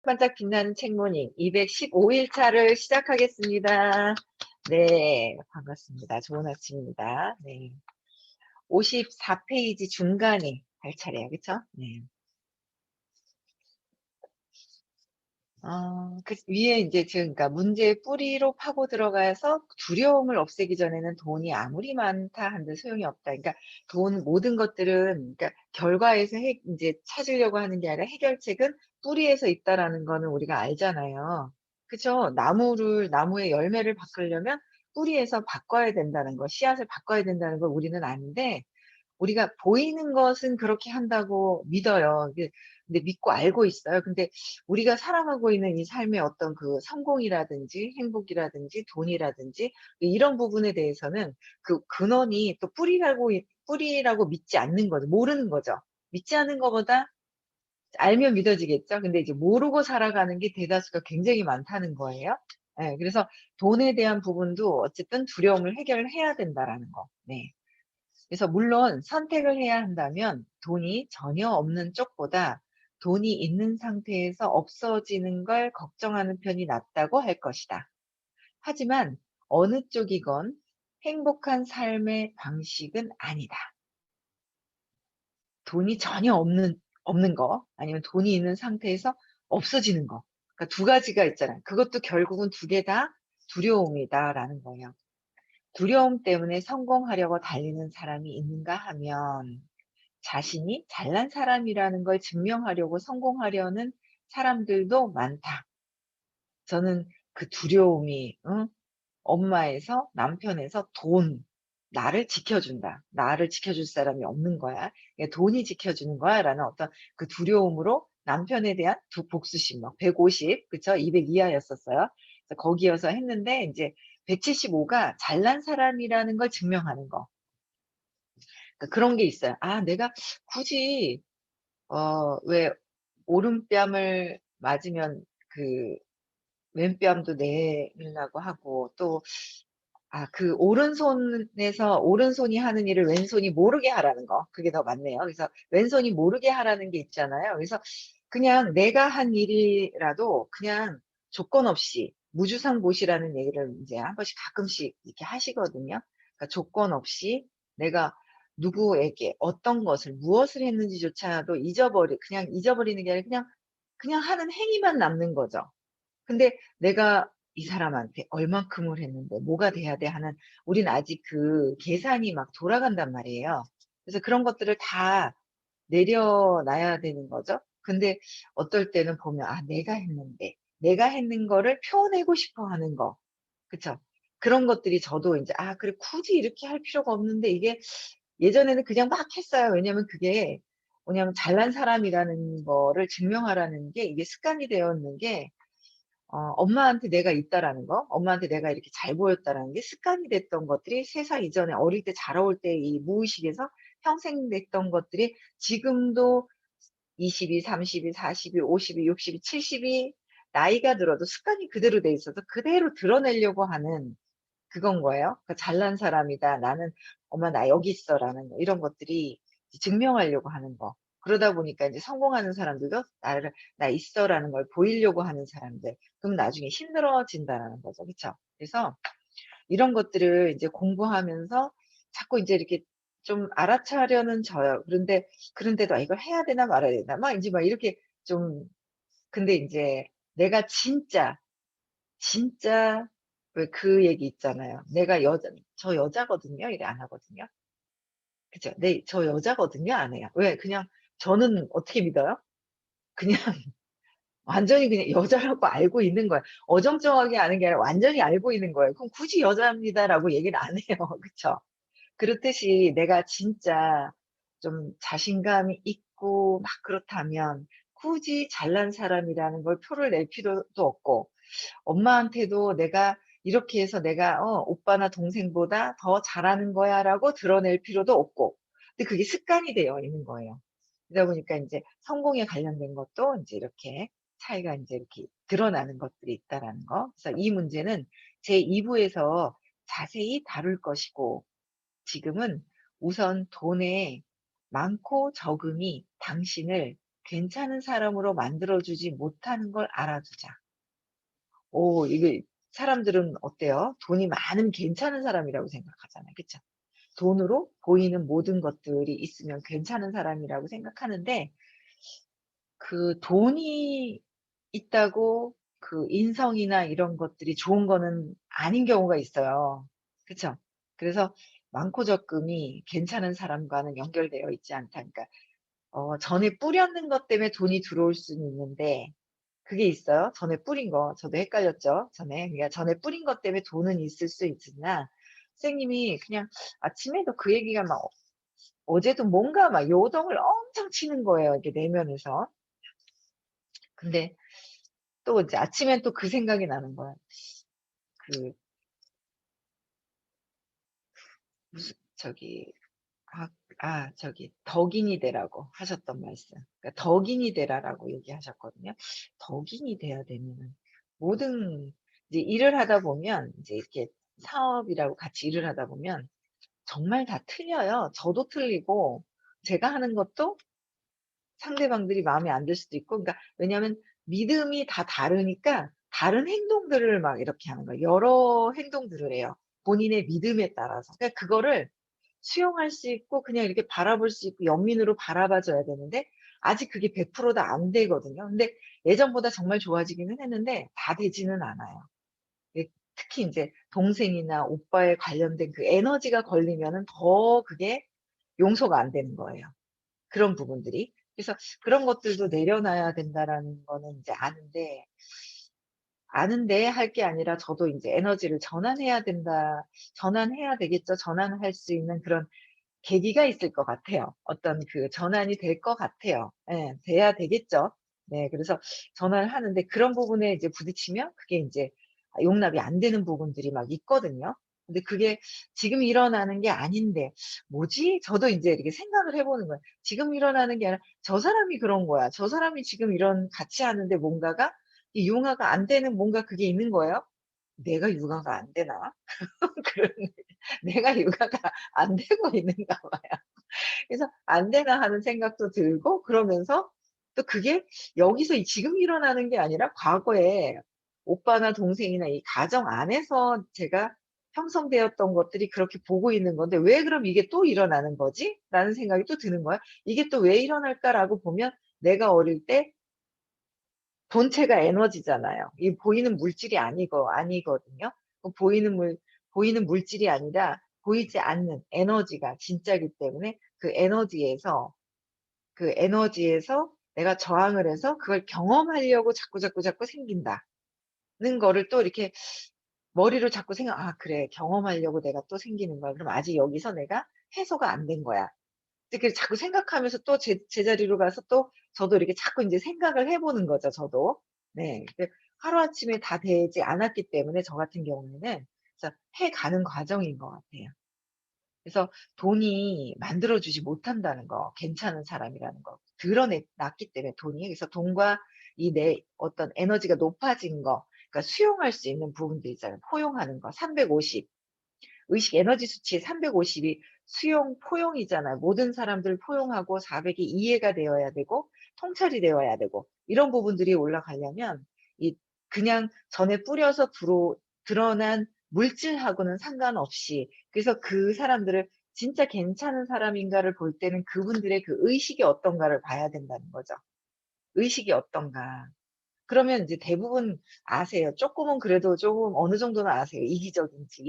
반짝 빛나는 책모닝 215일 차를 시작하겠습니다. 네, 반갑습니다. 좋은 아침입니다. 네. 54페이지 중간에 할 차례예요. 그쵸? 네. 그 위에 이제 지금 그러니까 문제의 뿌리로 파고 들어가서 두려움을 없애기 전에는 돈이 아무리 많다 한들 소용이 없다. 그러니까 모든 것들은 그러니까 결과에서 이제 찾으려고 하는 게 아니라 해결책은 뿌리에서 있다라는 거는 우리가 알잖아요. 그쵸? 나무의 열매를 바꾸려면 뿌리에서 바꿔야 된다는 거, 씨앗을 바꿔야 된다는 걸 우리는 아는데, 우리가 보이는 것은 그렇게 한다고 믿어요. 근데 믿고 알고 있어요. 근데 우리가 살아가고 있는 이 삶의 어떤 그 성공이라든지 행복이라든지 돈이라든지 이런 부분에 대해서는 그 근원이 또 뿌리라고 믿지 않는 거죠. 모르는 거죠. 믿지 않는 것보다 알면 믿어지겠죠. 근데 이제 모르고 살아가는 게 대다수가 굉장히 많다는 거예요. 예, 그래서 돈에 대한 부분도 어쨌든 두려움을 해결해야 된다라는 거. 네. 그래서 물론 선택을 해야 한다면 돈이 전혀 없는 쪽보다 돈이 있는 상태에서 없어지는 걸 걱정하는 편이 낫다고 할 것이다. 하지만 어느 쪽이건 행복한 삶의 방식은 아니다. 돈이 전혀 없는 거, 아니면 돈이 있는 상태에서 없어지는 거. 그러니까 두 가지가 있잖아요. 그것도 결국은 두 개 다 두려움이다라는 거예요. 두려움 때문에 성공하려고 달리는 사람이 있는가 하면 자신이 잘난 사람이라는 걸 증명하려고 성공하려는 사람들도 많다. 저는 그 두려움이 엄마에서 남편에서 나를 지켜준다. 나를 지켜줄 사람이 없는 거야. 돈이 지켜주는 거야라는 어떤 그 두려움으로 남편에 대한 복수심 막 150, 그쵸? 200 이하였었어요. 그래서 거기여서 했는데 이제 175가 잘난 사람이라는 걸 증명하는 거. 그러니까 그런 게 있어요. 내가 굳이 왜 오른뺨을 맞으면 그 왼뺨도 내밀라고 하고, 또 그 오른손이 하는 일을 왼손이 모르게 하라는 거. 그게 더 맞네요. 그래서 왼손이 모르게 하라는 게 있잖아요. 그래서 그냥 내가 한 일이라도 그냥 조건 없이 무주상보시라는 얘기를 이제 한 번씩 가끔씩 이렇게 하시거든요. 그러니까 조건 없이 내가 누구에게 어떤 것을 무엇을 했는지조차도 그냥 잊어버리는 게 아니라 그냥 하는 행위만 남는 거죠. 근데 내가 이 사람한테 얼만큼을 했는데 뭐가 돼야 돼 하는, 우린 아직 그 계산이 막 돌아간단 말이에요. 그래서 그런 것들을 다 내려놔야 되는 거죠. 근데 어떨 때는 보면 내가 했는 거를 표내고 싶어 하는 거. 그쵸? 그런 것들이 저도 이제 그래 굳이 이렇게 할 필요가 없는데, 이게 예전에는 그냥 막 했어요. 왜냐면 그게 뭐냐면 잘난 사람이라는 거를 증명하라는 게 이게 습관이 되었는 게, 엄마한테 내가 있다라는 거, 엄마한테 내가 이렇게 잘 보였다라는 게 습관이 됐던 것들이 3살 이전에 어릴 때 자라올 때 이 무의식에서 형성됐던 것들이 지금도 20이, 30이, 40이, 50이, 60이, 70이 나이가 들어도 습관이 그대로 돼 있어서 그대로 드러내려고 하는 그건 거예요. 그러니까 잘난 사람이다. 나는 엄마 나 여기 있어라는 거. 이런 것들이 증명하려고 하는 거. 그러다 보니까 이제 성공하는 사람들도 나 있어라는 걸 보이려고 하는 사람들. 그럼 나중에 힘들어진다라는 거죠. 그쵸? 그래서 이런 것들을 이제 공부하면서 자꾸 이제 이렇게 좀 알아차려는 저요. 그런데도 이걸 해야 되나 말아야 되나? 막 이제 막 이렇게 좀, 근데 이제 내가 진짜 왜 그 얘기 있잖아요. 저 여자거든요. 이래 안 하거든요. 그죠? 네, 저 여자거든요. 안 해요. 왜? 그냥 저는 어떻게 믿어요? 그냥 완전히 그냥 여자라고 알고 있는 거예요. 어정쩡하게 아는 게 아니라 완전히 알고 있는 거예요. 그럼 굳이 여자입니다라고 얘기를 안 해요. 그쵸? 그렇듯이 내가 진짜 좀 자신감이 있고 막 그렇다면 굳이 잘난 사람이라는 걸 표를 낼 필요도 없고, 엄마한테도 내가 이렇게 해서 내가 오빠나 동생보다 더 잘하는 거야라고 드러낼 필요도 없고. 근데 그게 습관이 되어 있는 거예요. 그러다 보니까 이제 성공에 관련된 것도 이제 이렇게 차이가 이제 이렇게 드러나는 것들이 있다라는 거. 그래서 이 문제는 제 2부에서 자세히 다룰 것이고, 지금은 우선 돈의 많고 적음이 당신을 괜찮은 사람으로 만들어주지 못하는 걸 알아두자. 오, 이게 사람들은 어때요? 돈이 많으면 괜찮은 사람이라고 생각하잖아요. 그쵸? 돈으로 보이는 모든 것들이 있으면 괜찮은 사람이라고 생각하는데, 그 돈이 있다고 그 인성이나 이런 것들이 좋은 거는 아닌 경우가 있어요. 그쵸? 그래서 많고 적금이 괜찮은 사람과는 연결되어 있지 않다. 그러니까 전에 뿌렸는 것 때문에 돈이 들어올 수는 있는데, 그게 있어요. 전에 뿌린 거. 저도 헷갈렸죠. 그러니까 전에 뿌린 것 때문에 돈은 있을 수 있으나, 선생님이 그냥 아침에도 그 얘기가 막, 어제도 뭔가 막 요동을 엄청 치는 거예요. 이렇게 내면에서. 근데 또 이제 아침엔 또 그 생각이 나는 거야. 그, 무슨, 저기, 저기, 덕인이 되라고 하셨던 말씀. 그러니까 덕인이 되라라고 얘기하셨거든요. 덕인이 돼야 되면은, 모든, 이제 일을 하다 보면, 이제 이렇게 사업이라고 같이 일을 하다 보면, 정말 다 틀려요. 저도 틀리고, 제가 하는 것도 상대방들이 마음에 안 들 수도 있고, 그러니까, 왜냐하면 믿음이 다 다르니까, 다른 행동들을 막 이렇게 하는 거예요. 여러 행동들을 해요. 본인의 믿음에 따라서. 그러니까 그거를 수용할 수 있고 그냥 이렇게 바라볼 수 있고 연민으로 바라봐 줘야 되는데 아직 그게 100%다 안 되거든요. 근데 예전보다 정말 좋아지기는 했는데 다 되지는 않아요. 예, 특히 인제 동생이나 오빠에 관련된 그 에너지가 걸리면은 더 그게 용서가 안 되는 거예요, 그런 부분들이. 그래서 그런 것들도 내려놔야 된다라는 거는 인제 아는데 할 게 아니라 저도 인제 에너지를 전환해야 된다, 전환해야 되겠죠. 전환할 수 있는 그런 계기가 있을 것 같아요. 어떤 그 전환이 될 것 같아요. 예. 돼야 되겠죠. 네. 그래서 전환을 하는데 그런 부분에 이제 부딪히면 그게 인제 용납이 안 되는 부분들이 막 있거든요. 근데 그게 지금 일어나는 게 아닌데 '뭐지?' 저도 인제 이렇게 생각을 해 보는 거예요. 지금 일어나는 게 아니라 '저 사람이 그런 거야. 저 사람이 지금 이런 같이 하는데 뭔가가 이 융화가 안 되는 뭔가 그게 있는 거예요.' '내가 융화가 안 되나?' 그런 '내가 융화가 안 되고 있는가 봐요.' 그래서 '안 되나.' 하는 생각도 들고 그러면서 또 그게 여기서 이 지금 일어나는 게 아니라 과거에 오빠나 동생이나 이 가정 안에서 제가 형성되었던 것들이 그렇게 보고 있는 건데 '왜 그럼 이게 또 일어나는 거지?' 라는 생각이 또 드는 거야. '이게 또 왜 일어날까?'라고 보면 내가 어릴 때 본체가 에너지잖아요. 이 보이는 물질이 아니거든요. 그 보이는 물질이 아니라 보이지 않는 에너지가 진짜이기 때문에 그 에너지에서 내가 저항을 해서 그걸 경험하려고 자꾸 생긴다는 거를 또 이렇게 머리로 자꾸 생각 '아 그래. 경험하려고 내가 또 생기는 거야. 그럼 아직 여기서 내가 해소가 안 된 거야.' 이렇게 자꾸 생각하면서 또 제자리로 가서 또 저도 이렇게 자꾸 인제 생각을 해 보는 거죠, 저도. 네. 하루아침에 다 되지 않았기 때문에 저 같은 경우에는 그래서 해 가는 과정인 것 같아요. 그래서 돈이 만들어 주지 못한다는 거, 괜찮은 사람이라는 거 드러내 놨기 때문에 돈이. 그래서 돈과 이 내 어떤 에너지가 높아진 거, 그러니까 수용할 수 있는 부분들 있잖아요. 포용하는 거 350, 의식 에너지 수치 350이 수용, 포용이잖아요. 모든 사람들 포용하고 400이 이해가 되어야 되고 통찰이 되어야 되고 이런 부분들이 올라가려면 이 그냥 전에 뿌려서 드러난 물질하고는 상관없이 그래서 그 사람들을 진짜 괜찮은 사람인가를 볼 때는 그분들의 그 의식이 어떤가를 봐야 된다는 거죠. 의식이 어떤가. 그러면 이제 대부분 아세요. 쪼끔은 그래도 쪼금 어느 정도는 아세요. 이기적인지.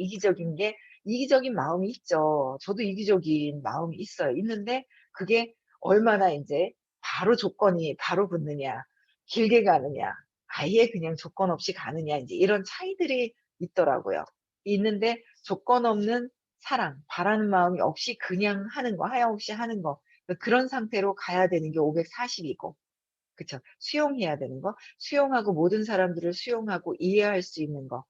이기적인 마음이 있죠. 저도 이기적인 마음이 있어요. 있는데 그게 얼마나 인제 바로 조건이 바로 붙느냐, 길게 가느냐, 아예 그냥 조건 없이 가느냐 인제 이런 차이들이 있더라고요. 있는데 조건 없는 사랑, 바라는 마음이 없이 그냥 하는 거, 하염없이 하는 거 그런 상태로 가야 되는 게 540 이고 그쵸. 수용해야 되는 거. 수용하고 모든 사람들을 수용하고 이해할 수 있는 거.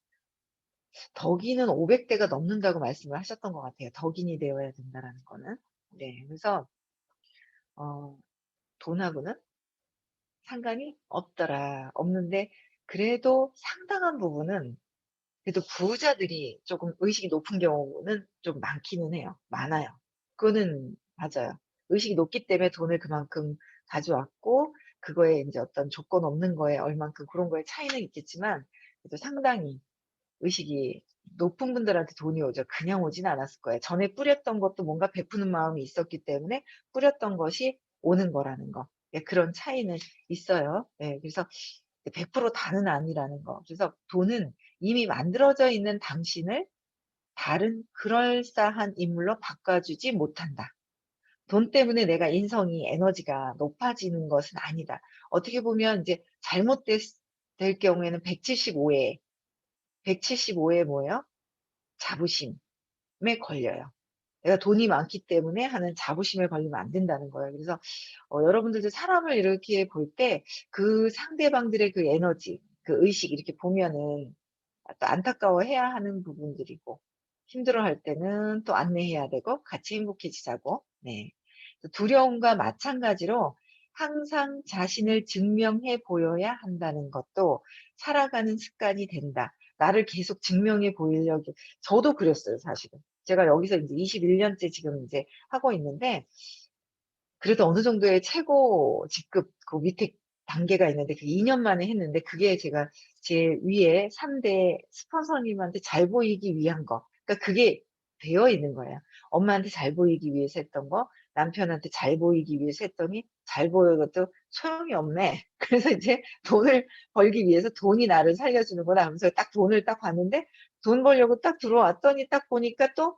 덕인은 500 대가 넘는다고 말씀을 하셨던 것 같아요. 덕인이 되어야 된다라는 거는. 네. 그래서 어 돈하고는 상관이 없더라. 없는데 그래도 상당한 부분은 그래도 부자들이 쪼금 의식이 높은 경우는 좀 많기는 해요. 많아요. 그거는 맞아요. 의식이 높기 때문에 돈을 그만큼 가져왔고 그거에 인제 어떤 조건 없는 거에 얼만큼 그런 거에 차이는 있겠지만 그래도 상당히 의식이 높은 분들한테 돈이 오죠. 그냥 오진 않았을 거예요. 전에 뿌렸던 것도 뭔가 베푸는 마음이 있었기 때문에 뿌렸던 것이 오는 거라는 거. 예 그런 차이는 있어요. 예 그래서 100% 다는 아니라는 거. 그래서 돈은 이미 만들어져 있는 당신을 다른 그럴싸한 인물로 바꿔주지 못한다. 돈 때문에 내가 인성이 에너지가 높아지는 것은 아니다. 어떻게 보면 이제 잘못됐 될 경우에는 175에 175에 뭐예요? 자부심에 걸려요. 내가 돈이 많기 때문에 하는 자부심에 걸리면 안 된다는 거예요. 그래서 여러분들도 사람을 이렇게 볼 때 그 상대방들의 그 에너지, 그 의식 이렇게 보면은 또 안타까워해야 하는 부분들이고 힘들어할 때는 또 안내해야 되고 같이 행복해지자고. 네. 두려움과 마찬가지로 항상 자신을 증명해 보여야 한다는 것도 살아가는 습관이 된다. 나를 계속 증명해 보이려고 저도 그랬어요, 사실은. 제가 여기서 이제 21 년째 지금 이제 하고 있는데 그래도 어느 정도의 최고 직급 그 밑에 단계가 있는데 그 2년 만에 했는데 그게 제가 제 위에 3대 스폰서님한테 잘 보이기 위한 거. 그러니까 그게 되어 있는 거예요. 엄마한테 잘 보이기 위해서 했던 거, 남편한테 잘 보이기 위해서 했더니 잘 보여도 소용이 없네. 그래서 이제 '돈을 벌기 위해서 돈이 나를 살려주는구나.' 하면서 딱 돈을 딱 봤는데 돈 벌려고 딱 들어왔더니 딱 보니까 또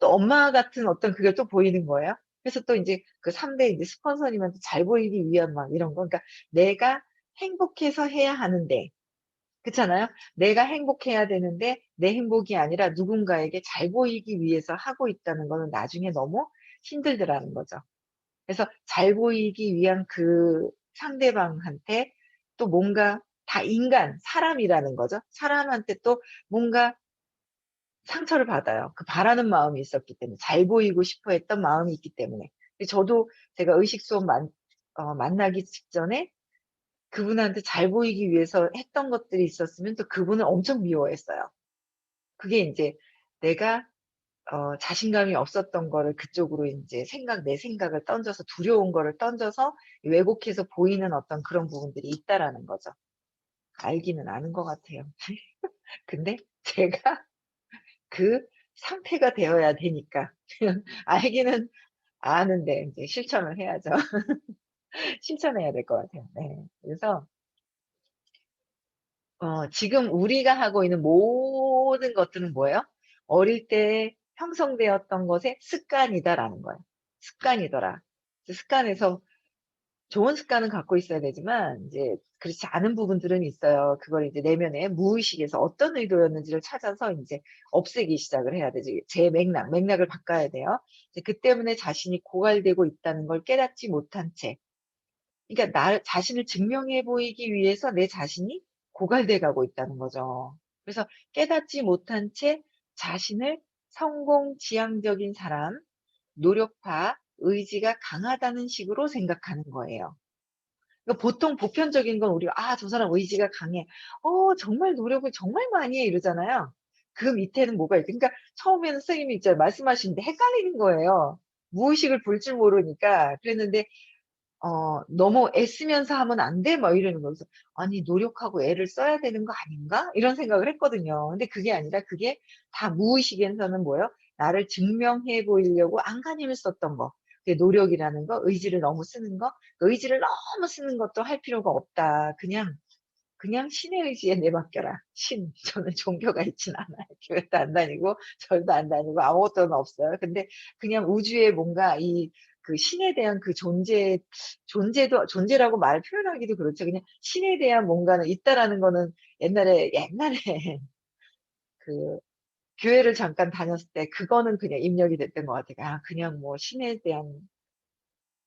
엄마 같은 어떤 그게 또 보이는 거예요. 그래서 또 인제 그 3대 인제 스폰서님한테 잘 보이기 위한 막 이런 거 그러니까 내가 행복해서 해야 하는데 그렇잖아요. 내가 행복해야 되는데 내 행복이 아니라 누군가에게 잘 보이기 위해서 하고 있다는 거는 나중에 너무 힘들더라는 거죠. 그래서 잘 보이기 위한 그 상대방한테 또 뭔가 다 인간, 사람이라는 거죠. 사람한테 또 뭔가 상처를 받아요. 그 바라는 마음이 있었기 때문에. 잘 보이고 싶어 했던 마음이 있기 때문에. 근데 저도 제가 의식 수업 만나기 직전에 그분한테 잘 보이기 위해서 했던 것들이 있었으면 또 그분을 엄청 미워했어요. 그게 인제 내가 자신감이 없었던 거를 그쪽으로 인제 내 생각을 던져서 두려운 거를 던져서 왜곡해서 보이는 어떤 그런 부분들이 있다라는 거죠. 알기는 아는 것 같아요. 근데 제가 그 상태가 되어야 되니까 알기는 아는데 인제 실천을 해야죠. 실천해야 될 것 같아요. 네. 그래서 지금 우리가 하고 있는 모든 것들은 뭐예요? 어릴 때 형성되었던 것의 습관이다라는 거예요. 습관이더라. 습관에서 좋은 습관은 갖고 있어야 되지만 인제 그렇지 않은 부분들은 있어요. 그걸 이제 내면의 무의식에서 어떤 의도였는지를 찾아서 인제 없애기 시작을 해야 되지. 제 맥락을 바꿔야 돼요. 이제 그 때문에 자신이 고갈되고 있다는 걸 깨닫지 못한 채 그러니까 나 자신을 증명해 보이기 위해서 내 자신이 고갈돼 가고 있다는 거죠. 그래서 깨닫지 못한 채 자신을 성공 지향적인 사람, 노력파, 의지가 강하다는 식으로 생각하는 거예요. 그러니까 보통 보편적인 건 우리가 '아 저 사람 의지가 강해. 정말 노력을 정말 많이 해.' 이러잖아요. 그 밑에는 뭐가 있 그러니까 처음에는 선생님이 있잖아요. 말씀하시는데 헷갈리는 거예요. 무의식을 볼 줄 모르니까. 그랬는데 "너무 애쓰면서 하면 안 돼." 막 이러는 거예요. 그래서 '아니 노력하고 애를 써야 되는 거 아닌가?' 이런 생각을 했거든요. 근데 그게 아니라 그게 다 무의식에서는 뭐예요? 나를 증명해 보이려고 안간힘을 썼던 거. 그게 노력이라는 거, 의지를 너무 쓰는 거. 그 의지를 너무 쓰는 것도 할 필요가 없다. 그냥 신의 의지에 내맡겨라. 신. 저는 종교가 있진 않아요. 교회도 안 다니고 절도 안 다니고 아무것도 없어요. 근데 그냥 우주에 뭔가 그 신에 대한 그 존재라고 말 표현하기도 그렇죠. 그냥 신에 대한 뭔가는 있다라는 거는 옛날에 그 교회를 잠깐 다녔을 때 그거는 그냥 입력이 됐던 것 같아요. 아 그냥 뭐 신에 대한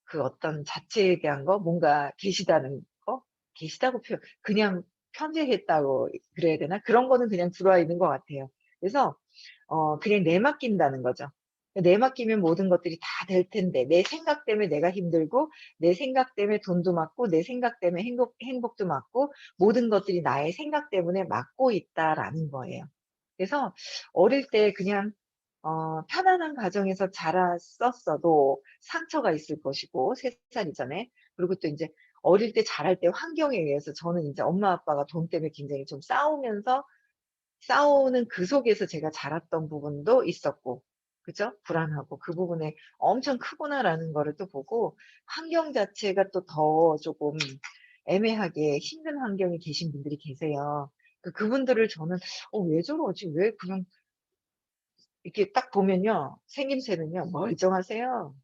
그 어떤 자체에 대한 거 뭔가 계시다는 거? 계시다고 그냥 편재했다고 그래야 되나? 그런 거는 그냥 들어와 있는 것 같아요. 그래서 그냥 내맡긴다는 거죠. 내맡기면 모든 것들이 다 될 텐데 내 생각 때문에 내가 힘들고 내 생각 때문에 돈도 맞고 내 생각 때문에 행복도 맞고 모든 것들이 나의 생각 때문에 맞고 있다라는 거예요. 그래서 어릴 때 그냥 편안한 가정에서 자랐었어도 상처가 있을 것이고 3살 이전에 그리고 또 인제 어릴 때 자랄 때 환경에 의해서 저는 인제 엄마 아빠가 돈 때문에 굉장히 좀 싸우는 그 속에서 제가 자랐던 부분도 있었고, 그죠? 불안하고 그 부분에 '엄청 크구나.'라는 거를 또 보고, 환경 자체가 또 더 쪼금 애매하게 힘든 환경에 계신 분들이 계세요. 그분들을 저는 '왜 저러지? 왜 그냥' 이렇게 딱 보면요. 생김새는요 멀쩡하세요.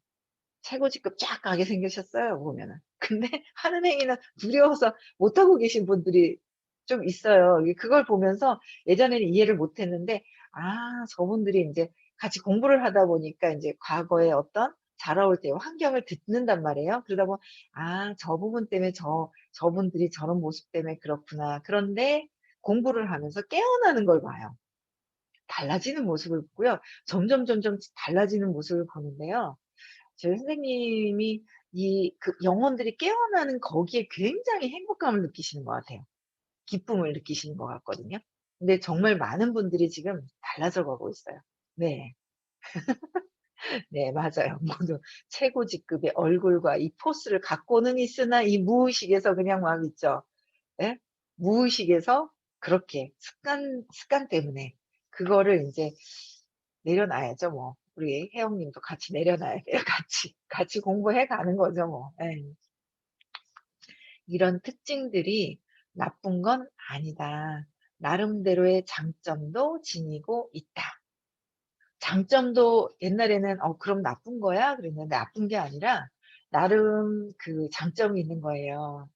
최고직급 쫙 가게 생기셨어요 보면은. 근데 하는 행위는 두려워서 못하고 계신 분들이 좀 있어요. 그걸 보면서 예전에는 이해를 못 했는데, 저분들이 인제 같이 공부를 하다 보니까 인제 과거에 어떤 자라올 때의 환경을 듣는단 말이에요. 그러다 보면 '저 부분 때문에 저분들이 저런 모습 때문에 그렇구나.' 그런데 공부를 하면서 깨어나는 걸 봐요. 달라지는 모습을 보고요. 점점 달라지는 모습을 보는데요. 저희 선생님이 영혼들이 깨어나는 거기에 굉장히 행복감을 느끼시는 것 같아요. 기쁨을 느끼시는 것 같거든요. 근데 정말 많은 분들이 지금 달라져 가고 있어요. 네. 네, 맞아요. 모두 최고 직급의 얼굴과 이 포스를 갖고는 있으나 이 무의식에서 그냥 막 있죠. 예? 무의식에서 그렇게 습관 때문에 그거를 인제 내려놔야죠 뭐. 우리 혜영 님도 같이 내려놔야 돼요. 같이 공부해 가는 거죠 뭐. 예. 이런 특징들이 나쁜 건 아니다. 나름대로의 장점도 지니고 있다. 장점도 옛날에는 그럼 나쁜 거야?' 그랬는데 나쁜 게 아니라 나름 그 장점이 있는 거예요.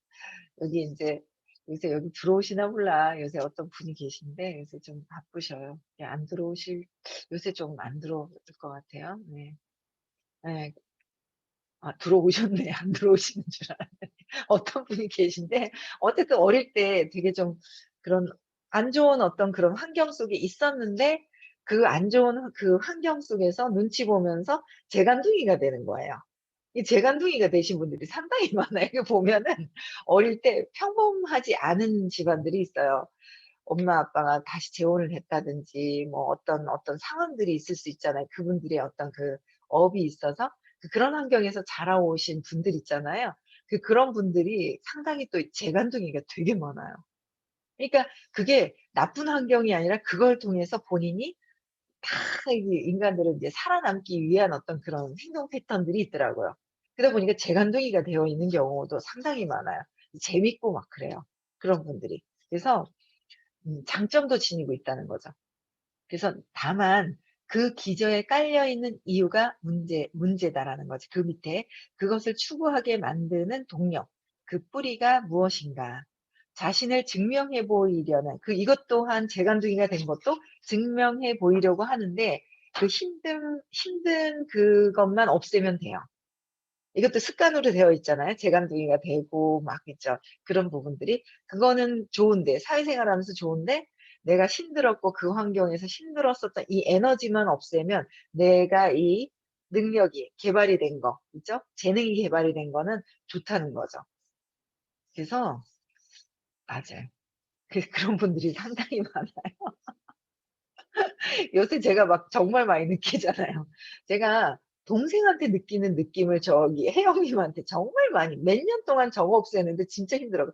여기 인제 요새 여기 들어오시나 몰라. 요새 어떤 분이 계신데 요새 좀 바쁘셔요. 예, 안 들어오실 요새 좀 안 들어오실 것 같아요. 네. 예. 들어오셨네. 안 들어오시는 줄 알았는데 어떤 분이 계신데, 어쨌든 어릴 때 되게 좀 그런 안 좋은 어떤 그런 환경 속에 있었는데, 그 안 좋은 그 환경 속에서 눈치 보면서 재간둥이가 되는 거예요. 이 재간둥이가 되신 분들이 상당히 많아요. 이거 보면은 어릴 때 평범하지 않은 집안들이 있어요. 엄마 아빠가 다시 재혼을 했다든지 뭐 어떤 상황들이 있을 수 있잖아요. 그분들의 어떤 그 업이 있어서 그런 환경에서 자라오신 분들 있잖아요. 그런 분들이 상당히 또 재간둥이가 되게 많아요. 그러니까 그게 나쁜 환경이 아니라 그걸 통해서 본인이 다 이 인간들은 이제 살아남기 위한 어떤 그런 행동 패턴들이 있더라고요. 그러다 보니까 재간둥이가 되어 있는 경우도 상당히 많아요. 재밌고 막 그래요, 그런 분들이. 그래서 장점도 지니고 있다는 거죠. 그래서 다만 그 기저에 깔려 있는 이유가 문제다라는 거지. 그 밑에 그것을 추구하게 만드는 동력, 그 뿌리가 무엇인가. 자신을 증명해 보이려는 이것 또한 재간둥이가 된 것도 증명해 보이려고 하는데, 그 힘든 그것만 없애면 돼요. 이것도 습관으로 되어 있잖아요. 재간둥이가 되고 막 있죠. 그런 부분들이. 그거는 좋은데, 사회생활하면서 좋은데, 내가 힘들었고 그 환경에서 힘들었었던 이 에너지만 없애면 내가 이 능력이 개발이 된 거 있죠? 재능이 개발이 된 거는 좋다는 거죠. 그래서 맞아요. 그런 분들이 상당히 많아요. 요새 제가 막 정말 많이 느끼잖아요. 제가 동생한테 느끼는 느낌을 저기 혜영님한테 정말 많이 몇 년 동안 저거 없애는데 진짜 힘들어.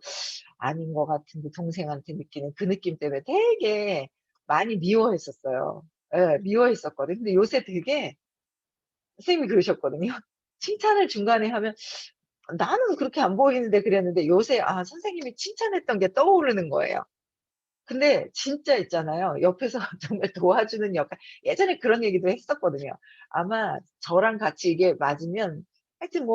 아닌 것 같은데 동생한테 느끼는 그 느낌 때문에 되게 많이 미워했었어요. 예, 미워했었거든요. 근데 요새 되게 선생님이 그러셨거든요. 칭찬을 중간에 하면 "나는 그렇게 안 보이는데." 그랬는데 요새 선생님이 칭찬했던 게 떠오르는 거예요. 근데 진짜 있잖아요. 옆에서 정말 도와주는 역할, 예전에 그런 얘기도 했었거든요. 아마 저랑 같이 이게 맞으면 하여튼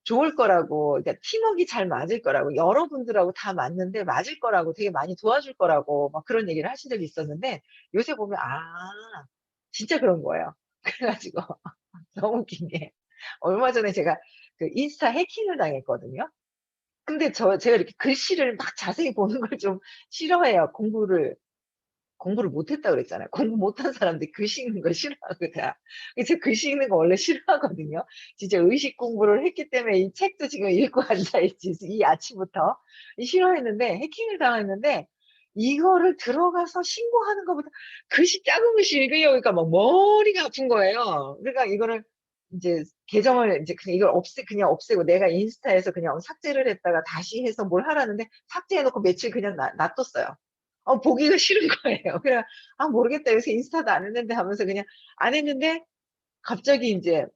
좋을 거라고, 그러니까 팀웍이 잘 맞을 거라고, 여러분들하고 다 맞는데 맞을 거라고, 되게 많이 도와줄 거라고 막 그런 얘기를 하신 적이 있었는데, 요새 보면 진짜 그런 거예요. 그래 가지고 너무 웃긴 게, 얼마 전에 제가 그 인스타 해킹을 당했거든요. 근데 제가 이렇게 글씨를 막 자세히 보는 걸 좀 싫어해요. 공부를 못 했다 그랬잖아요. 공부 못한 사람들이 글씨 읽는 걸 싫어하거든요. 제가 글씨 읽는 거 원래 싫어하거든요. 진짜 의식 공부를 했기 때문에 이 책도 지금 읽고 앉아 있지 이 아침부터. 싫어했는데 해킹을 당했는데, 이거를 들어가서 신고하는 것보다 글씨 작은 글씨 읽으려고 하니까 막 머리가 아픈 거예요. 그러니까 이거를 인제 계정을 이제 그냥 이걸 그냥 없애고 내가 인스타에서 그냥 삭제를 했다가 다시 해서 뭘 하라는데 삭제해 놓고 며칠 그냥 놔뒀어요. 보기가 싫은 거예요. 그래 '아 모르겠다. 요새 인스타도 안 했는데.' 하면서 그냥 안 했는데 갑자기 인제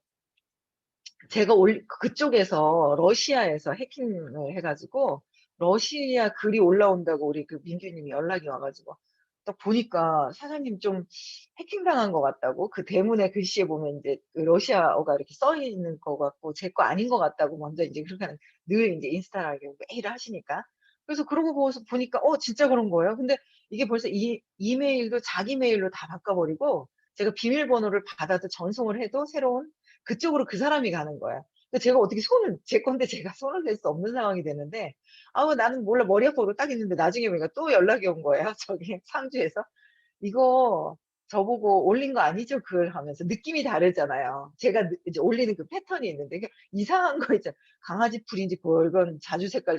제가 그쪽에서 러시아에서 해킹을 해 가지고 러시아 글이 올라온다고 우리 그 민규님이 연락이 와 가지고 딱 보니까 사장님 좀 해킹당한 것 같다고, 그 대문에 글씨에 보면 인제 그 러시아어가 이렇게 써 있는 거 같고 제 거 아닌 것 같다고 먼저 인제 그렇게 하는, 늘 인제 인스타를 매일 하시니까. 그래서 그러고 보니까 진짜 그런 거예요. 근데 이게 벌써 이메일도 자기 메일로 다 바꿔 버리고 제가 비밀번호를 받아도 전송을 해도 새로운 그쪽으로 그 사람이 가는 거야. 그 제가 어떻게 제 건데 제가 손을 댈 수 없는 상황이 되는데 나는 몰라 머리 아프고 딱 있는데 나중에 보니까 또 연락이 온 거예요. 저기 상주에서. "이거 저보고 올린 거 아니죠, 글?" 하면서 느낌이 다르잖아요. 제가 이제 올리는 그 패턴이 있는데 이게 이상한 거 있잖아요. 강아지 풀인지 굵은 자주 색깔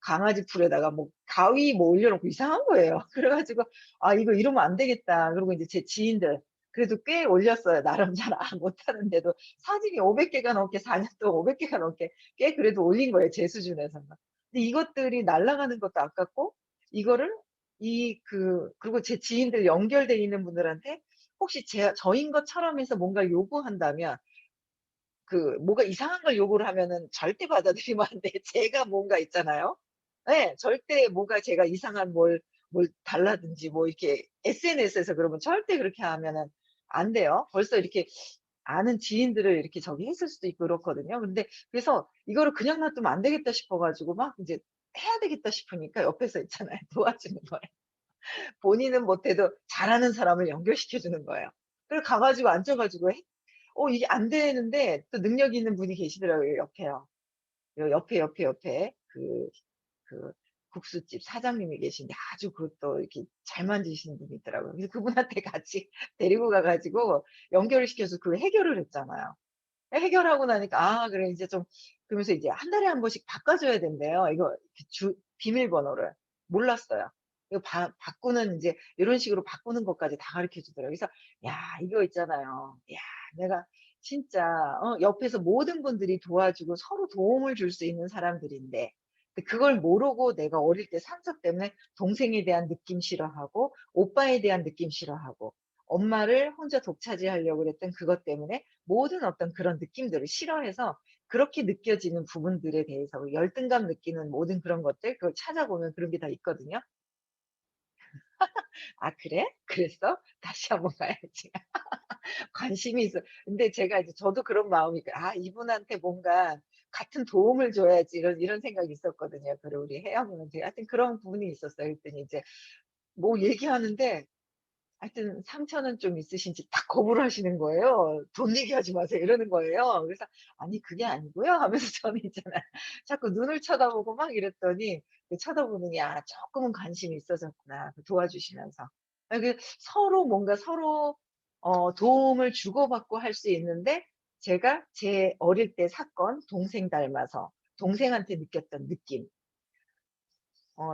강아지 풀에다가 뭐 가위 뭐 올려 놓고 이상한 거예요. 그래 가지고 '아 이거 이러면 안 되겠다.' 그러고 인제 제 지인들 그래도 꽤 올렸어요. 나름 잘 못하는데도 사진이 500 개가 넘게 4년 동안 500 개가 넘게 꽤 그래도 올린 거예요, 제 수준에서는. 근데 이것들이 날아가는 것도 아깝고 이거를 그리고 제 지인들 연결돼 있는 분들한테 혹시 저인 것처럼 해서 뭔가 요구한다면 뭐가 이상한 걸 요구를 하면은 절대 받아들이면 안 돼. 제가 뭔가 있잖아요. 예. 절대 뭔가 제가 이상한 뭘 달라든지 뭐 이렇게 SNS에서 그러면 절대 그렇게 하면은 안 돼요. 벌써 이렇게 아는 지인들을 이렇게 저기 했을 수도 있고 그렇거든요. 근데 그래서 이거를 그냥 놔두면 안 되겠다 싶어 가지고 막 인제 해야 되겠다 싶으니까 옆에서 있잖아요. 도와주는 거예요. 본인은 못해도 잘하는 사람을 연결시켜 주는 거예요. 그래서 가 가지고 앉아 가지고 이게 안 되는데 또 능력 있는 분이 계시더라고요, 옆에요. 옆에 그 국수집 사장님이 계신데 아주 그것도 이렇게 잘 만지시는 분이 있더라고요. 그래서 그분한테 같이 데리고 가 가지고 연결을 시켜서 해결을 했잖아요. 해결하고 나니까 '아 그래 이제 좀' 그러면서 이제 한 달에 한 번씩 바꿔 줘야 된대요. 이거 이렇게 비밀번호를. 몰랐어요. 이거 바꾸는 인제 요런 식으로 바꾸는 것까지 다 가르쳐 주더라고요. 그래서 야 이거 있잖아요. 야 내가 진짜 옆에서 모든 분들이 도와주고 서로 도움을 줄 수 있는 사람들인데 근데 그걸 모르고 내가 어릴 때 상처 때문에 동생에 대한 느낌 싫어하고 오빠에 대한 느낌 싫어하고 엄마를 혼자 독차지하려고 그랬던 그것 때문에 모든 어떤 그런 느낌들을 싫어해서 그렇게 느껴지는 부분들에 대해서 열등감 느끼는 모든 그런 것들 그걸 찾아보면 그런 게 다 있거든요. '아 그래? 그랬어? 다시 한번 가야지.' 관심이 있어. 근데 제가 이제 저도 그런 마음이 '아 이분한테 뭔가 같은 도움을 줘야지.' 이런 생각이 있었거든요. 그리고 우리 혜영님한테 하여튼 그런 부분이 있었어요. 그랬더니 이제 뭐 얘기하는데 하여튼 상처는 좀 있으신지 딱 거부를 하시는 거예요. "돈 얘기하지 마세요." 이러는 거예요. 그래서 "아니 그게 아니고요." 하면서 저는 있잖아요. 자꾸 눈을 쳐다보고 막 이랬더니 그 쳐다보더니 '아 쪼끔은 관심이 있어졌구나.' 도와주시면서. 서로 뭔가 서로 도움을 주고받고 할 수 있는데 제가 제 어릴 때 사건 동생 닮아서 동생한테 느꼈던 느낌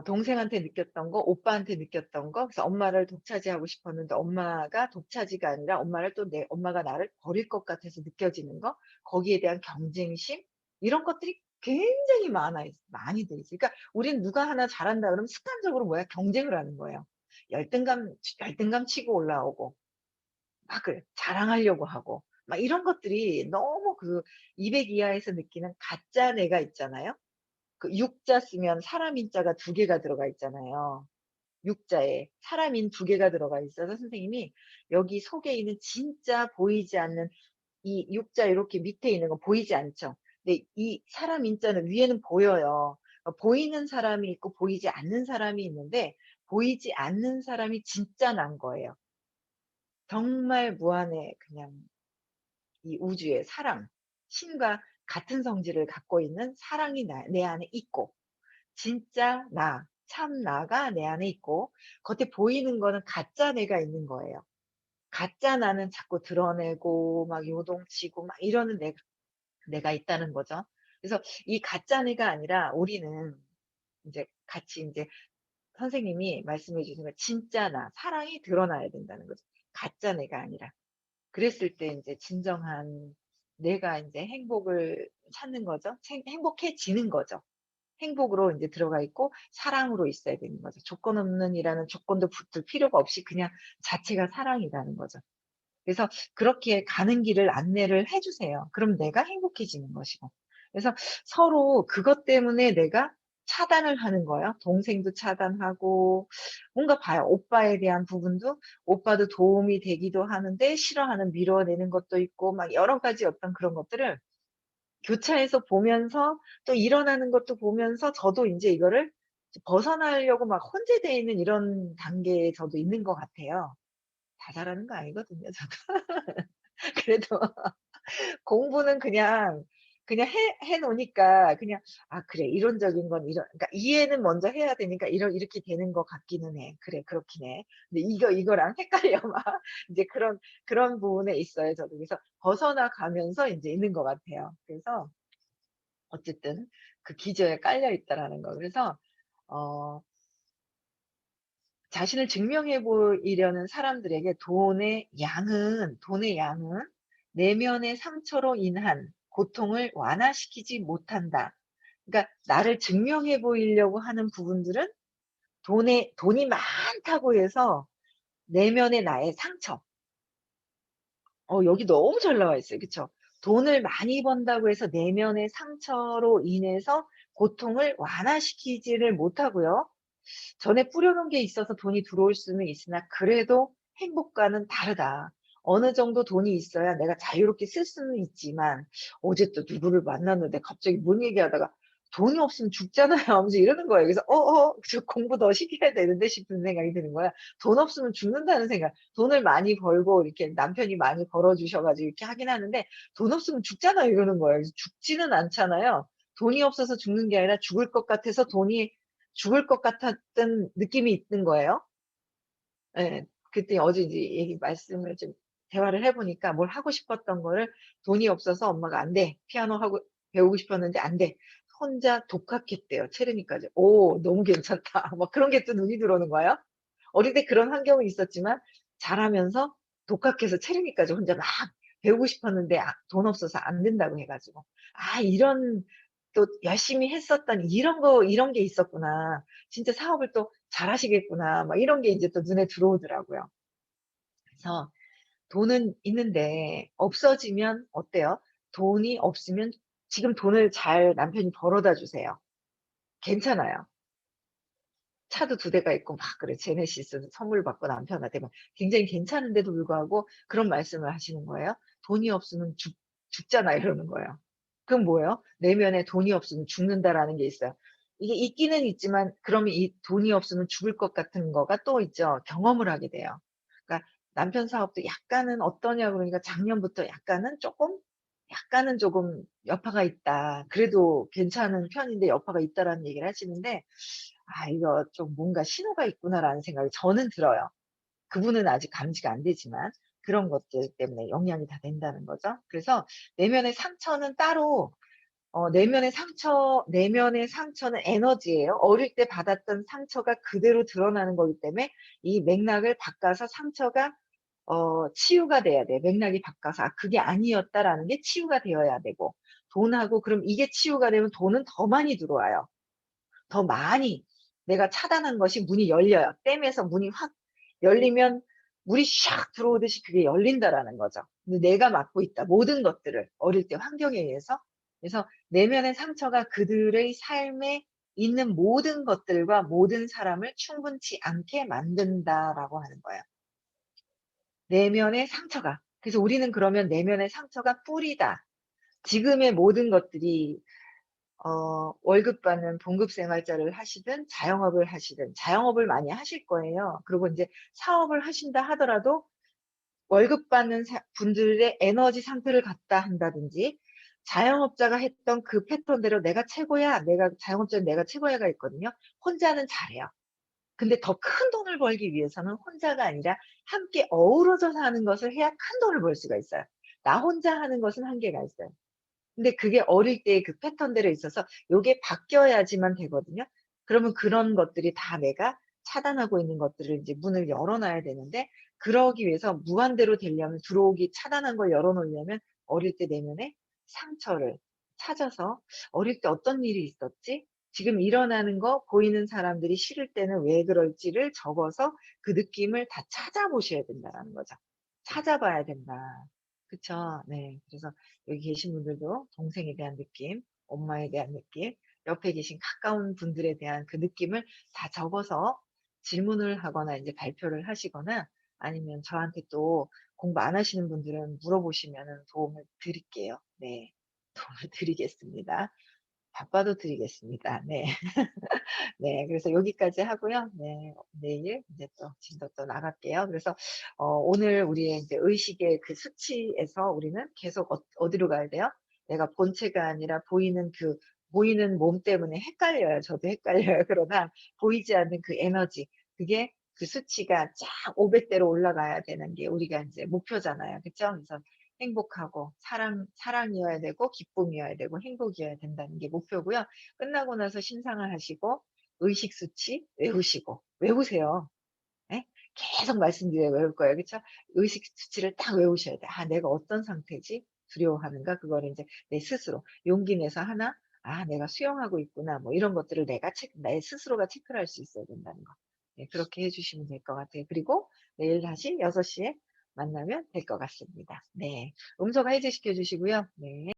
동생한테 느꼈던 거, 오빠한테 느꼈던 거, 그래서 엄마를 독차지하고 싶었는데 엄마가 독차지가 아니라 엄마가 나를 버릴 것 같아서 느껴지는 거, 거기에 대한 경쟁심 이런 것들이 굉장히 많이 돼 있어요. 그러니까 우리는 누가 하나 잘한다 그러면 습관적으로 뭐야? 경쟁을 하는 거예요. 열등감 치고 올라오고 막 그래 자랑하려고 하고 막 이런 것들이 너무 200 이하에서 느끼는 가짜 내가 있잖아요. 육자 쓰면 사람 인자가 2개가 들어가 있잖아요. 육자에 사람인 2개가 들어가 있어서 선생님이 여기 속에 있는 진짜 보이지 않는 이 육자 요렇게 밑에 있는 거 보이지 않죠? 근데 이 사람 인자는 위에는 보여요. 보이는 사람이 있고 보이지 않는 사람이 있는데 보이지 않는 사람이 진짜 난 거예요. 정말 무한의 그냥 이 우주의 사랑, 신과 같은 성질을 갖고 있는 사랑이 내 안에 있고 진짜 참 나가 내 안에 있고 겉에 보이는 거는 가짜 내가 있는 거예요. 가짜 나는 자꾸 드러내고 막 요동치고 막 이러는 내가 있다는 거죠. 그래서 이 가짜 내가 아니라 우리는 인제 같이 인제 선생님이 말씀해 주신 거 진짜 사랑이 드러나야 된다는 거죠. 가짜 내가 아니라. 그랬을 때 인제 진정한 내가 인제 행복을 찾는 거죠. 행복해지는 거죠. 행복으로 인제 들어가 있고 사랑으로 있어야 되는 거죠. 조건 없는 이라는 조건도 붙을 필요가 없이 그냥 자체가 사랑이라는 거죠. 그래서 그렇게 가는 길을 안내를 해 주세요. 그럼 내가 행복해지는 것이고. 그래서 서로 그것 때문에 내가 차단을 하는 거예요. 동생도 차단하고 뭔가 봐요. 오빠에 대한 부분도 오빠도 도움이 되기도 하는데 싫어하는 밀어내는 것도 있고 막 여러 가지 어떤 그런 것들을 교차해서 보면서 또 일어나는 것도 보면서 저도 인제 이거를 이제 벗어나려고 막 혼재되어 있는 이런 단계에 저도 있는 것 같아요. 다 잘하는 거 아니거든요 저도. 그래도 공부는 그냥 해 놓으니까 그냥 '아 그래. 이론적인 건 이런' 그러니까 이해는 먼저 해야 되니까 이렇게 되는 것 같기는 해. '그래 그렇긴 해.' 근데 이거랑 헷갈려 막 인제 그런 부분에 있어요 저도. 그래서 벗어나 가면서 인제 있는 것 같아요. 그래서 어쨌든 그 기저에 깔려 있다라는 거. 그래서 어 자신을 증명해 보이려는 사람들에게 돈의 양은 내면의 상처로 인한 고통을 완화시키지 못한다. 그러니까 나를 증명해 보이려고 하는 부분들은 돈이 많다고 해서 내면의 나의 상처. 여기 너무 잘 나와 있어요. 그쵸? 돈을 많이 번다고 해서 내면의 상처로 인해서 고통을 완화시키지를 못하고요. 전에 뿌려놓은 게 있어서 돈이 들어올 수는 있으나 그래도 행복과는 다르다. 어느 정도 돈이 있어야 내가 자유롭게 쓸 수는 있지만 어제 또 누구를 만났는데 갑자기 뭔 얘기하다가 "돈이 없으면 죽잖아요." 하면서 이러는 거예요. 그래서 '저 공부 더 시켜야 되는데.' 싶은 생각이 드는 거야. 돈 없으면 죽는다는 생각. 돈을 많이 벌고 이렇게 남편이 많이 벌어 주셔 가지고 이렇게 하긴 하는데 "돈 없으면 죽잖아요." 이러는 거예요. 그래서 죽지는 않잖아요. 돈이 없어서 죽는 게 아니라 죽을 것 같아서 돈이 죽을 것 같았던 느낌이 있는 거예요. 예. 그때 어제 이제 말씀을 좀 대화를 해 보니까 뭘 하고 싶었던 거를 돈이 없어서 엄마가 "안 돼. 피아노 배우고 싶었는데 안 돼." 혼자 독학했대요, 체르니까지. "오 너무 괜찮다." 막 그런 게 또 눈이 들어오는 거예요. 어릴 때 그런 환경은 있었지만 자라면서 독학해서 체르니까지 혼자 막 배우고 싶었는데 돈 없어서 안 된다고 해 가지고. '아 이런 또 열심히 했었던 이런 게 있었구나. 진짜 사업을 또 잘하시겠구나.' 막 이런 게 인제 또 눈에 들어오더라고요. 그래서 돈은 있는데 없어지면 어때요? 돈이 없으면 지금 돈을 잘 남편이 벌어다 주세요. 괜찮아요. 차도 2대가 있고 막 그래 제네시스 선물 받고 남편한테 막 굉장히 괜찮은데도 불구하고 그런 말씀을 하시는 거예요. "돈이 없으면 죽잖아." 이러는 거예요. 그럼 뭐예요? 내면에 '돈이 없으면 죽는다.'라는 게 있어요. 이게 있기는 있지만 그러면 이 돈이 없으면 죽을 것 같은 거가 또 있죠. 경험을 하게 돼요. 그러니까 남편 사업도 약간은 어떠냐 그러니까 작년부터 약간은 조금 여파가 있다. 그래도 괜찮은 편인데 여파가 있다라는 얘기를 하시는데 '아 이거 좀 뭔가 신호가 있구나.'라는 생각이 저는 들어요. 그분은 아직 감지가 안 되지만 그런 것들 때문에 영향이 다 된다는 거죠. 그래서 내면의 상처는 따로 내면의 상처는 에너지예요. 어릴 때 받았던 상처가 그대로 드러나는 거기 때문에 이 맥락을 바꿔서 상처가 치유가 돼야 돼. 맥락이 바꿔서 '아 그게 아니었다.'라는 게 치유가 되어야 되고 돈하고 그럼 이게 치유가 되면 돈은 더 많이 들어와요. 더 많이 내가 차단한 것이 문이 열려요. 댐에서 문이 확 열리면 물이 샥 들어오듯이 그게 열린다라는 거죠. 근데 내가 막고 있다. 모든 것들을 어릴 때 환경에 의해서. 그래서 내면의 상처가 그들의 삶에 있는 모든 것들과 모든 사람을 충분치 않게 만든다라고 하는 거예요. 내면의 상처가. 그래서 우리는 그러면 내면의 상처가 뿌리다. 지금의 모든 것들이 월급 받는 봉급 생활자를 하시든 자영업을 하시든 자영업을 많이 하실 거예요. 그리고 인제 사업을 하신다 하더라도 월급 받는 분들의 에너지 상태를 갖다 한다든지 자영업자가 했던 그 패턴대로 '내가 최고야. 자영업자는 내가 최고야.'가 있거든요. 혼자는 잘해요. 근데 더 큰 돈을 벌기 위해서는 혼자가 아니라 함께 어우러져서 하는 것을 해야 큰 돈을 벌 수가 있어요. 나 혼자 하는 것은 한계가 있어요. 근데 그게 어릴 때의 그 패턴대로 있어서 요게 바뀌어야지만 되거든요. 그러면 그런 것들이 다 내가 차단하고 있는 것들을 이제 문을 열어 놔야 되는데 그러기 위해서 무한대로 되려면 차단한 걸 열어 놓으려면 어릴 때 내면의 상처를 찾아서 '어릴 때 어떤 일이 있었지? 지금 일어나는 거 보이는 사람들이 싫을 때는 왜 그럴지를 적어서 그 느낌을 다 찾아보셔야 된다.'라는 거죠. 찾아봐야 된다. 그쵸. 네. 그래서 여기 계신 분들도 동생에 대한 느낌, 엄마에 대한 느낌, 옆에 계신 가까운 분들에 대한 그 느낌을 다 적어서 질문을 하거나 인제 발표를 하시거나 아니면 저한테 또 공부 안 하시는 분들은 물어보시면은 도움을 드릴게요. 네. 도움을 드리겠습니다. 바빠도 드리겠습니다. 네. 네. 그래서 여기까지 하고요. 네. 내일 인제 또 진도 또 나갈게요. 그래서 오늘 우리의 인제 의식의 그 수치에서 우리는 계속 어디로 가야 돼요? 내가 본체가 아니라 보이는 몸 때문에 헷갈려요. 저도 헷갈려요. 그러나 보이지 않는 그 에너지, 그게 그 수치가 쫙 500 대로 올라가야 되는 게 우리가 인제 목표잖아요. 그쵸? 그래서 행복하고 사랑이어야 되고 기쁨이어야 되고 행복이어야 된다는 게 목표고요. 끝나고 나서 심상을 하시고 의식 수치 외우시고 외우세요. 예? 계속 말씀드려요. 외울 거예요. 그쵸? 의식 수치를 딱 외우셔야 돼요. '아 내가 어떤 상태지? 두려워하는가?' 그거를 인제 내 스스로 용기 내서 하나 '아 내가 수용하고 있구나.' 뭐 이런 것들을 내가 내 스스로가 체크를 할 수 있어야 된다는 거. 네 그렇게 해 주시면 될 것 같아요. 그리고 내일 다시 6 시에 만나면 될 것 같습니다. 네. 음성 해제시켜 주시고요. 네.